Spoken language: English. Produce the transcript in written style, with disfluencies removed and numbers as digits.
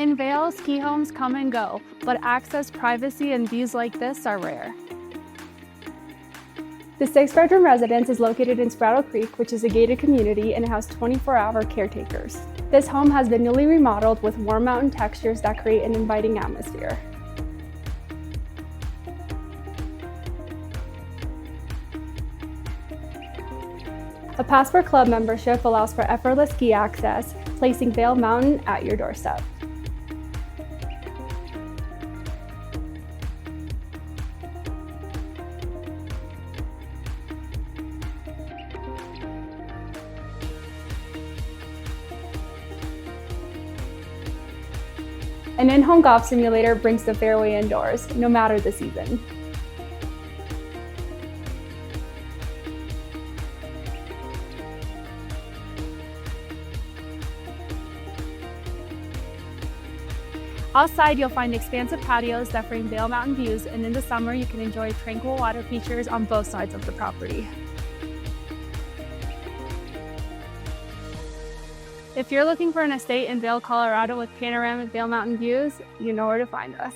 In Vail, ski homes come and go, but access, privacy, and views like this are rare. The 6-bedroom residence is located in Spraddle Creek, which is a gated community, and it has 24-hour caretakers. This home has been newly remodeled with warm mountain textures that create an inviting atmosphere. A Passport Club membership allows for effortless ski access, placing Vail Mountain at your doorstep. An in-home golf simulator brings the fairway indoors, no matter the season. Outside, you'll find expansive patios that frame Vail Mountain views, and in the summer, you can enjoy tranquil water features on both sides of the property. If you're looking for an estate in Vail, Colorado with panoramic Vail Mountain views, you know where to find us.